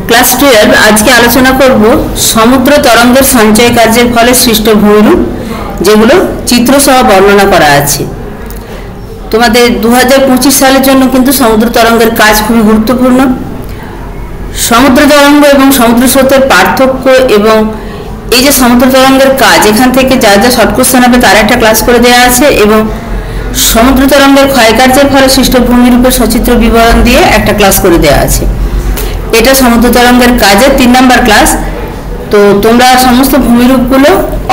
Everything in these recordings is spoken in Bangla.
ক্লাস 12 আজকে আলোচনা করব সমুদ্র তরঙ্গের সঞ্চয় কার্যের ফলে সৃষ্ট ভূমিরূপ, যেগুলো চিত্র সহ বর্ণনা করা আছে। তোমাদের 2025 সালের জন্য কিন্তু সমুদ্র তরঙ্গের কাজ খুবই গুরুত্বপূর্ণ। সমুদ্র তরঙ্গ এবং সমুদ্র স্রোতের পার্থক্য এবং এই যে সমুদ্র তরঙ্গের কাজ, এখান থেকে যা যা শর্ট কোশ্চেন হবে তার একটা ক্লাস করে দেওয়া আছে, এবং সমুদ্র তরঙ্গের ক্ষয়কার্যের ফলে সৃষ্ট ভূমিরূপের সচিত্র বিবরণ দিয়ে একটা ক্লাস করে দেওয়া আছে। এটা সমুদ্র তরঙ্গের কাজের 3 নম্বর ক্লাস। তো তোমরা সমস্ত ভূমিরূপগুলো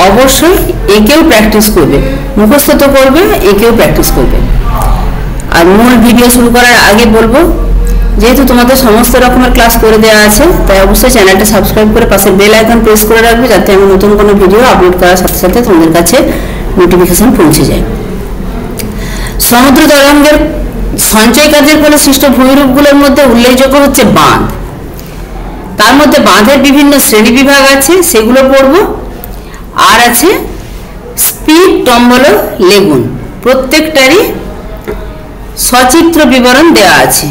অবশ্যই একেও প্র্যাকটিস করবে, মুখস্থ তো করবে, একেও প্র্যাকটিস করবে। আর মূল ভিডিও শুরু করার আগে বলবো, যেহেতু তোমাদের সমস্ত রকমের ক্লাস করে দেওয়া আছে, তাই অবশ্যই চ্যানেলটা সাবস্ক্রাইব করে পাশের বেল আইকন প্রেস করে রাখবে, যাতে আমি নতুন কোনো ভিডিও আপলোড করার সাথে সাথে তোমাদের কাছে নোটিফিকেশন পৌঁছে যায়। সমুদ্র তরঙ্গের সঞ্চয় কার্যের ফলে সৃষ্ট ভূমিরূপগুলোর মধ্যে উল্লেখযোগ্য হচ্ছে বাঁধ। তার মধ্যে বাঁধের বিভিন্ন শ্রেণী বিভাগ আছে, সেগুলো পড়ব। আর আছে স্পিড, টম্বল, লেগুন, প্রত্যেকটারই সচিত্র বিবরণ দেওয়া আছে।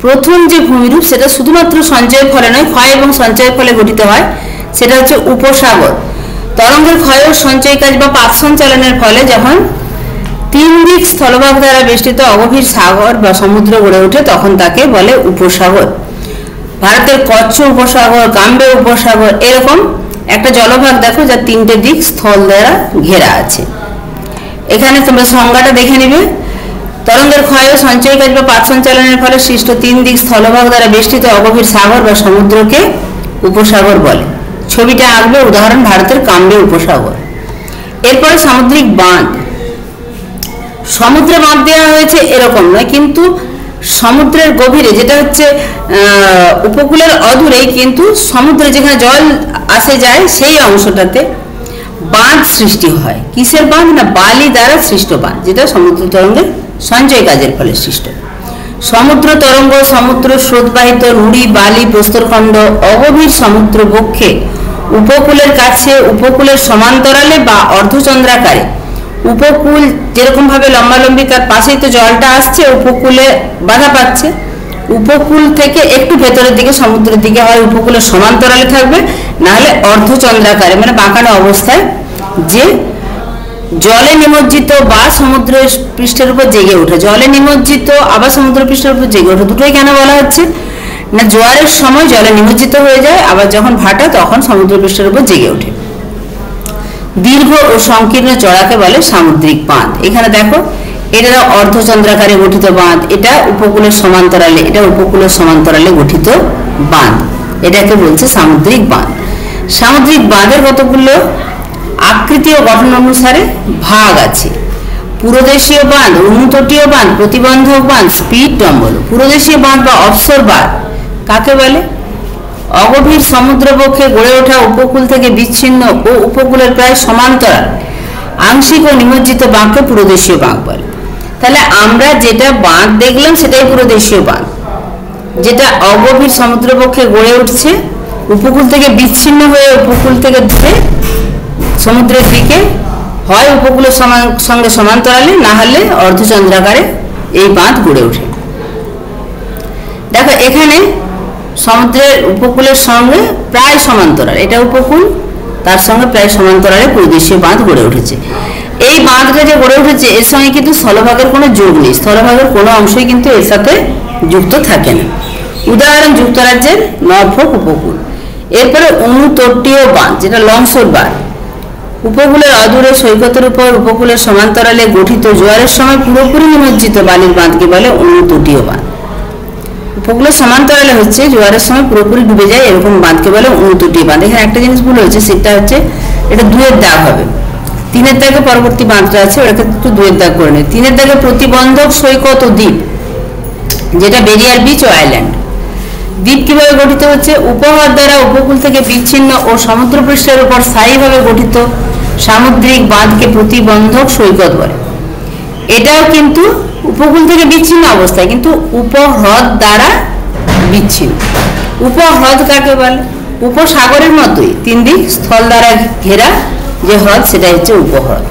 প্রথম যে ভূমিরূপ, সেটা শুধুমাত্র সঞ্চয়ের ফলে নয়, ক্ষয় এবং সঞ্চয়ের ফলে গঠিত হয়, সেটা হচ্ছে উপসাগর। তরঙ্গের ক্ষয় ও সঞ্চয় কাজ বা পাত সঞ্চালনের ফলে যখন 3 দিক স্থলভাগ দ্বারা বেষ্টিত অগভীর সাগর বা সমুদ্র গড়ে ওঠে, তখন তাকে বলে উপসাগর। ভারতের কচ্ছ উপসাগর, কাম্বে উপসাগর, এরকম একটা জলভাগ দেখো যার 3টে দিক স্থল দ্বারা ঘেরা আছে। এখানে তোমরা সংজ্ঞাটা দেখে নিবে। তরঙ্গের ক্ষয় ও সঞ্চয় কাজ বা পাত সঞ্চালনের ফলে সৃষ্ট 3 দিক স্থলভাগ দ্বারা বেষ্টিত অগভীর সাগর বা সমুদ্রকে উপসাগর বলে। ছবিটা আঁকবে, উদাহরণ ভারতের কাম্বে উপসাগর। এরপরে সামুদ্রিক বাঁধ। সমুদ্রে বাঁধ দেওয়া হয়েছে এরকম নয়, কিন্তু সমুদ্রের গভীরে, যেটা হচ্ছে উপকূলের অদূরেই, কিন্তু সমুদ্রে যেখানে জল আসে যায় সেই অংশটাতে বাঁধ সৃষ্টি হয়। কিসের বাঁধ? না, বালি দ্বারা সৃষ্ট বাঁধ, যেটা সমুদ্র তরঙ্গের সঞ্চয় কাজের ফলে সৃষ্ট। সমুদ্র তরঙ্গ সমুদ্র স্রোতবাহিত নুড়ি, বালি, প্রস্তরখণ্ড অগভীর সমুদ্র বক্ষে উপকূলের কাছে, উপকূলের সমান্তরালে বা অর্ধচন্দ্রাকারে, উপকূল যেরকম ভাবে লম্বালম্বি, তার পাশেই তো জলটা আসছে, উপকূলে বাধা পাচ্ছে, উপকূল থেকে একটু ভেতরের দিকে সমুদ্রের দিকে হয় উপকূলের সমান্তরালে থাকবে, নাহলে অর্ধচন্দ্রাকারে মানে বাঁকানো অবস্থায়, যে জলে নিমজ্জিত বা সমুদ্র পৃষ্ঠের উপর জেগে ওঠে। জলে নিমজ্জিত আবার সমুদ্র পৃষ্ঠের উপর জেগে ওঠে, দুটোই কেন বলা হচ্ছে না, জোয়ারের সময় জলে নিমজ্জিত হয়ে যায়, আবার যখন ভাটা তখন সমুদ্র পৃষ্ঠের উপর জেগে ওঠে। দীর্ঘ ও সংকীর্ণ চড়াকে বলে সামুদ্রিক বাঁধ। এখানে দেখো, এটা অর্ধচন্দ্রাকারে গঠিত বাঁধ, এটা উপকূলের সমান্তরালে, এটা উপকূলের সমান্তরালে গঠিত বাঁধ, এটাকে বলছে সামুদ্রিক বাঁধ। সামুদ্রিক বাঁধের কতগুলো আকৃতি ও গঠন অনুসারে ভাগ আছে। পুরোদেশীয় বাঁধ, অনুতটীয় বাঁধ, প্রতিবন্ধক বাঁধ, স্পিড, টম্বল। পুরোদেশীয় বাঁধ বা অফশোর বাঁধ কাকে বলে? অগভীর সমুদ্রবক্ষে গড়ে ওঠা উপকূল থেকে বিচ্ছিন্ন ও উপকূলের প্রায় সমান্তরাল আংশিক ও নিমজ্জিত বাঁধকে পুরোদেশীয় বাঁধ বলে। তাহলে আমরা যেটা বাঁধ দেখলাম সেটাই পুরোদেশীয় বাঁধ, যেটা অগভীর সমুদ্রবক্ষে গড়ে উঠছে, উপকূল থেকে বিচ্ছিন্ন হয়ে উপকূল থেকে দূরে সমুদ্রের দিকে, হয় উপকূলের সঙ্গে সমান্তরালে, না হলে অর্ধচন্দ্রাকারে এই বাঁধ গড়ে ওঠে। দেখো, এখানে সমুদ্রের উপকূলের সঙ্গে প্রায় সমান্তরাল, এটা উপকূল, তার সঙ্গে প্রায় সমান্তরালে পুরোদেশীয় বাঁধ গড়ে উঠেছে। এই বাঁধটা যে গড়ে উঠেছে, এর সঙ্গে কিন্তু স্থলভাগের কোনো যোগ নেই, স্থলভাগের কোনো অংশই কিন্তু এর সাথে যুক্ত থাকে না। উদাহরণ যুক্তরাজ্যের নরফোক উপকূল। এরপরে অনুতটীয় বাঁধ, যেটা লংশোর বাঁধ। উপকূলের অদূরে সৈকতের উপর উপকূলের সমান্তরালে গঠিত জোয়ারের সময় পুরোপুরি নিমজ্জিত বালির বাঁধকে বলে অনুতটীয় বাঁধ। উপকূলের সমান্তরালে হচ্ছে, জোয়ারের সময় পুরোপুরি ডুবে যায়, এরকম বাঁধকে বলে অনুতটীয় বাঁধ। এখানে একটা জিনিস ভুল হয়েছে, সেটা হচ্ছে এটা 2-এর দাগ হবে, 3-এর দাগে পরবর্তী বাঁধটা আছে, ওটাকে একটু 2-এর দাগ করে নেই। 3-এর দাগে প্রতিবন্ধক সৈকত ও দ্বীপ, যেটা বেরিয়ার বিচ ও আইল্যান্ড। দ্বীপ কিভাবে গঠিত হচ্ছে? উপহ্রদ দ্বারা উপকূল থেকে বিচ্ছিন্ন ও সমুদ্রপৃষ্ঠের উপর স্থায়ীভাবে গঠিত সামুদ্রিক বাঁধকে প্রতিবন্ধক সৈকত বলে। এটাও কিন্তু উপকূল থেকে বিচ্ছিন্ন অবস্থায়, কিন্তু উপহ্রদ দ্বারা বিচ্ছিন্ন। উপহ্রদ কাকে বলে? উপসাগরের মতোই 3 দিক স্থল দ্বারা ঘেরা যে হ্রদ, সেটা হচ্ছে উপহ্রদ।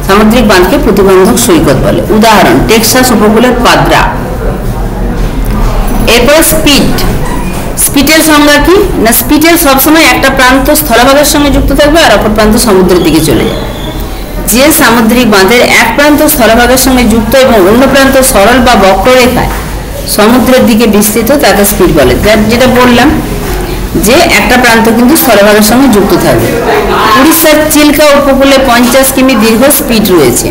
সামুদ্রিক বাঁধকে প্রতিবন্ধক সৈকত বলে। উদাহরণ টেক্সাস উপকূলের পাদ্রা। এরপর স্পিড। স্পিড স্পিটের সংজ্ঞা কি না, স্পিটের সবসময় একটা প্রান্ত স্থলভাগের সঙ্গে যুক্ত থাকবে আর অপর প্রান্ত সমুদ্রের দিকে চলে যাবে। যে সামুদ্রিক বাঁধের এক প্রান্ত স্থলভাগের সঙ্গে যুক্ত এবং অন্য প্রান্ত সরল বা বক্ররেখায় সমুদ্রের দিকে বিস্তৃত তাকে স্পিট বলে। যেটা বললাম যে একটা প্রান্ত কিন্তু স্থলভাগের সঙ্গে যুক্ত থাকবে। উড়িষ্যার চিল্কা উপকূলে 50 কিমি দীর্ঘ স্পিট রয়েছে।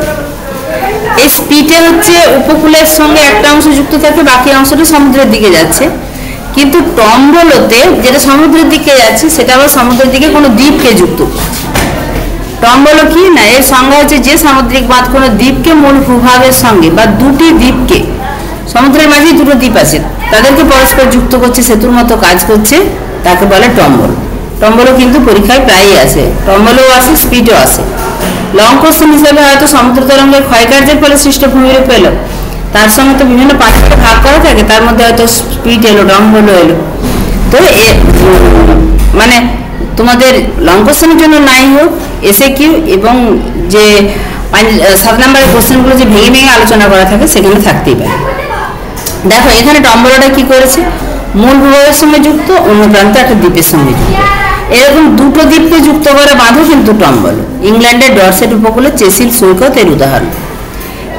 এই স্পিটে হচ্ছে উপকূলের সঙ্গে একটা অংশ যুক্ত থাকে, বাকি অংশটা সমুদ্রের দিকে যাচ্ছে। কিন্তু টম্বলতে যেটা সমুদ্রের দিকে যাচ্ছে সেটা আবার সমুদ্রের দিকে কোনো দ্বীপকে যুক্ত। টম্বল কি না, এর সংজ্ঞা হচ্ছে যে সামুদ্রিক বাঁধ কোনো দ্বীপকে মূল ভূভাগের সঙ্গে বা দুটি দ্বীপকে, সমুদ্রের মাঝে দুটো দ্বীপ আছে তাদেরকে পরস্পর যুক্ত করছে, সেতুর মতো কাজ করছে, তাকে বলে টম্বল। টম্বলও কিন্তু পরীক্ষায় প্রায়ই আসে, টম্বলও আসে, স্পিডও আসে। লং কোশ্চেন হিসেবে হয়তো সমুদ্র তরঙ্গের ক্ষয়কার্যের ফলে সৃষ্ট ভূমিরূপ এলো, তার সঙ্গে তো বিভিন্ন পার্টে ভাগ করা থাকে, তার মধ্যে হয়তো স্পিড এলো, টম্বলও এলো। তো মানে তোমাদের লং কোশ্চেনের জন্য নাই হোক, এসএকিউ এবং যে 7 নম্বরের কোশ্চেনগুলো যে ভেঙে ভেঙে আলোচনা করা থাকে সেখানে থাকতেই পারে। দেখো এখানে টম্বলটা কি করেছে, মূল ভূভাগের সঙ্গে যুক্ত, অন্য প্রান্ত একটা দ্বীপের সঙ্গে যুক্ত। এরকম দুটো দ্বীপকে যুক্ত করে বাঁধো কিন্তু টম্বল। ইংল্যান্ডের ডরসেট উপকূলে চেসিল সৈকত এর উদাহরণ।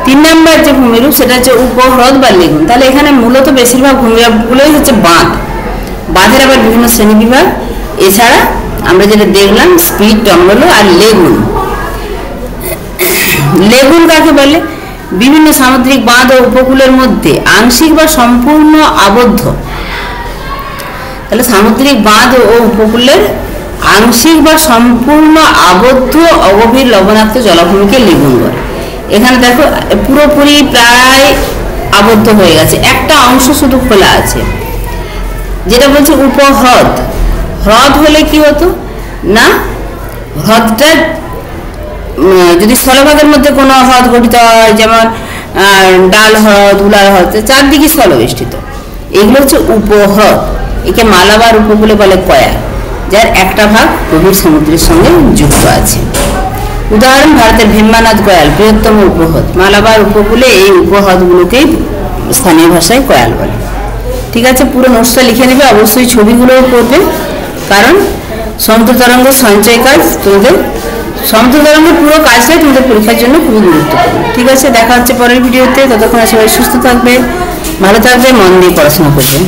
3 নম্বর যে ভূমিরূপ সেটা হচ্ছে উপহ্রদ বা লেগুন। তাহলে এখানে মূলত বেশিরভাগ ভূমিরূপগুলোই হচ্ছে বাঁধ। বাঁধের আবার বিভিন্ন শ্রেণীবিভাগ, এছাড়া আমরা যেটা দেখলাম স্পিট, টম্বল আর লেগুন। লেগুন কাকে বলে, বিভিন্ন সামুদ্রিক বাঁধ ও উপকূলের মধ্যে আংশিক বা সম্পূর্ণ আবদ্ধ। তাহলে সামুদ্রিক বাঁধ ও উপকূলের আংশিক বা সম্পূর্ণ আবদ্ধ অগভীর লবণাক্ত জলাভূমিকে লেগুন বলে। এখানে দেখো পুরোপুরি প্রায় আবদ্ধ হয়ে গেছে, একটা অংশ শুধু খোলা আছে, যেটা বলছে উপহ্রদ। হ্রদ হলে কি হতো না, হ্রদটা যদি স্থলভাগের মধ্যে কোনো হ্রদ গঠিত হয়, যেমন ডাল হ্রদ, উলার হ্রদ, চারদিকে স্থলবেষ্টিত, এগুলো হচ্ছে উপহ্রদ। একে মালাবার উপকূলে বলে কয়া, যার একটা ভাগ গভীর সমুদ্রের সঙ্গে যুক্ত আছে। উদাহরণ ভারতের ভীমানাথ কয়াল, বৃহত্তম উপহ্রদ। মালাবার উপকূলে এই উপহ্রদগুলোকেই স্থানীয় ভাষায় কয়াল বলে। ঠিক আছে, পুরো নোটসটা লিখে নেবে, অবশ্যই ছবিগুলোও করবে, কারণ সমুদ্র তরঙ্গ সঞ্চয় কাজ তোমাদের, সমুদ্র তরঙ্গের পুরো কাজটাই তোমাদের পরীক্ষার জন্য খুবই গুরুত্বপূর্ণ। ঠিক আছে, দেখা হচ্ছে পরের ভিডিওতে। ততক্ষণ সবাই সুস্থ থাকবে, ভালো থাকবে, মন দিয়ে পড়াশোনা করবে।